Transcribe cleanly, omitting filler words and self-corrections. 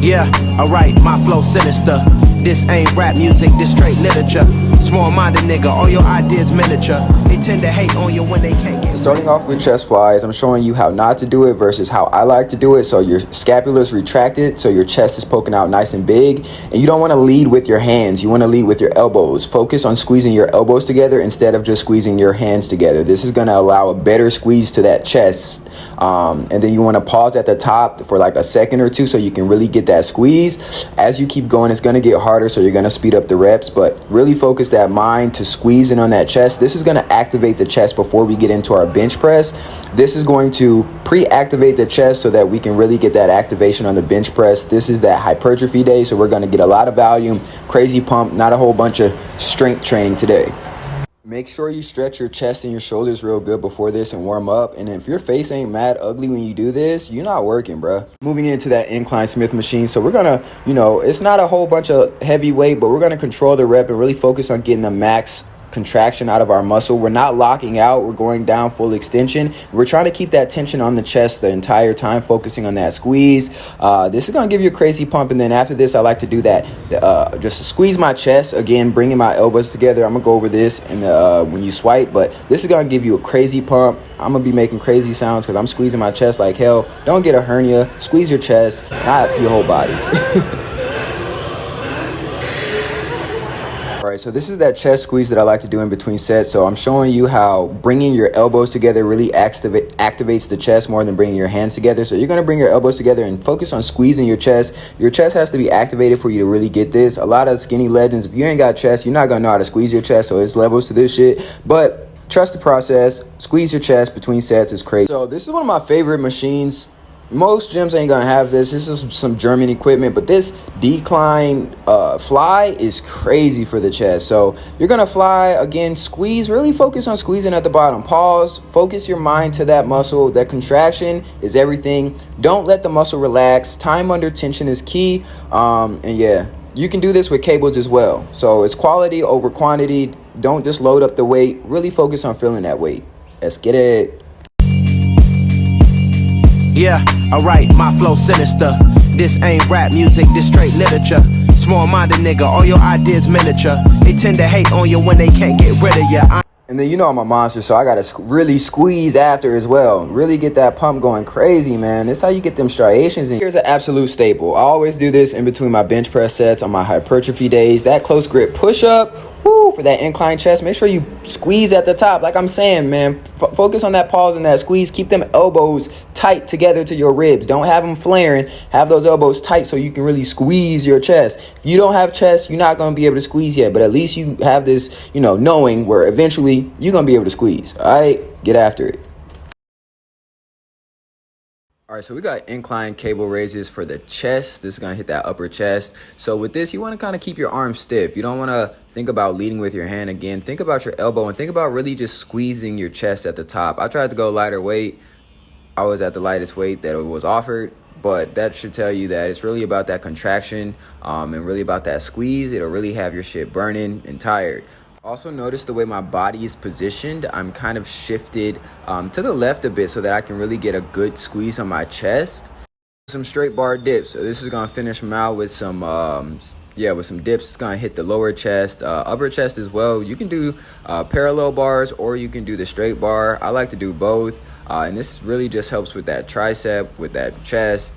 Yeah, alright, my flow sinister. This ain't rap music, this straight literature. Small-minded nigga, all your ideas miniature. They tend to hate on you when they can't get. Starting off with chest flies, I'm showing you how not to do it versus how I like to do it. So your scapula is retracted, so your chest is poking out nice and big. And you don't want to lead with your hands. You want to lead with your elbows. Focus on squeezing your elbows together instead of just squeezing your hands together. This is going to allow a better squeeze to that chest. And then you want to pause at the top for like a second or two so you can really get that squeeze. As you keep going, it's going to get harder, so you're going to speed up the reps, but really focus that mind to squeezing on that chest. This is going to activate the chest before we get into our bench press. This is going to pre-activate the chest so that we can really get that activation on the bench press. This is that hypertrophy day, so we're going to get a lot of volume, crazy pump, not a whole bunch of strength training today. Make sure you stretch your chest and your shoulders real good before this and warm up. And if your face ain't mad ugly when you do this, you're not working, bruh. Moving into that incline Smith machine. So we're gonna, it's not a whole bunch of heavy weight, but we're gonna control the rep and really focus on getting the max contraction out of our muscle. We're not locking out, we're going down full extension. We're trying to keep that tension on the chest the entire time, focusing on that squeeze. This is going to give you a crazy pump, and then after this I like to do that just to squeeze my chest again, bringing my elbows together. I'm gonna go over this and when you swipe, but this is going to give you a crazy pump. I'm gonna be making crazy sounds because I'm squeezing my chest like hell. Don't get a hernia, squeeze your chest, not your whole body. All right, so this is that chest squeeze that I like to do in between sets. So I'm showing you how bringing your elbows together really activates the chest more than bringing your hands together. So you're going to bring your elbows together and focus on squeezing your chest. Your chest has to be activated for you to really get this. A lot of skinny legends, if you ain't got chest, you're not going to know how to squeeze your chest. So it's levels to this shit. But trust the process. Squeeze your chest between sets is crazy. So this is one of my favorite machines. Most gyms ain't gonna have this. This is some German equipment, but this decline fly is crazy for the chest. So you're gonna fly again, squeeze, really focus on squeezing at the bottom. Pause, focus your mind to that muscle. That contraction is everything. Don't let the muscle relax. Time under tension is key. And yeah, you can do this with cables as well. So it's quality over quantity. Don't just load up the weight. Really focus on feeling that weight. Let's get it. Yeah, alright, my flow sinister. This ain't rap music, this straight literature. Small-minded nigga, all your ideas miniature. They tend to hate on you when they can't get rid of you. And then I'm a monster, so I gotta really squeeze after as well. Really get that pump going crazy, man. This is how you get them striations. And here's an absolute staple. I always do this in between my bench press sets on my hypertrophy days. That close grip push-up. Woo, for that incline chest, make sure you squeeze at the top. Like I'm saying, man, focus on that pause and that squeeze. Keep them elbows tight together to your ribs. Don't have them flaring. Have those elbows tight so you can really squeeze your chest. If you don't have chest, you're not going to be able to squeeze yet, but at least you have this, knowing where eventually you're going to be able to squeeze. All right, get after it. All right, so we got incline cable raises for the chest. This is going to hit that upper chest. So with this, you want to kind of keep your arms stiff. You don't want to think about leading with your hand again. Think about your elbow and think about really just squeezing your chest at the top. I tried to go lighter weight. I was at the lightest weight that was offered, but that should tell you that it's really about that contraction and really about that squeeze. It'll really have your shit burning and tired. Also notice the way my body is positioned. I'm kind of shifted to the left a bit so that I can really get a good squeeze on my chest. Some straight bar dips. So this is gonna finish them out with some with some dips. It's gonna hit the lower chest, upper chest as well. You can do parallel bars or you can do the straight bar. I like to do both. And this really just helps with that tricep, with that chest.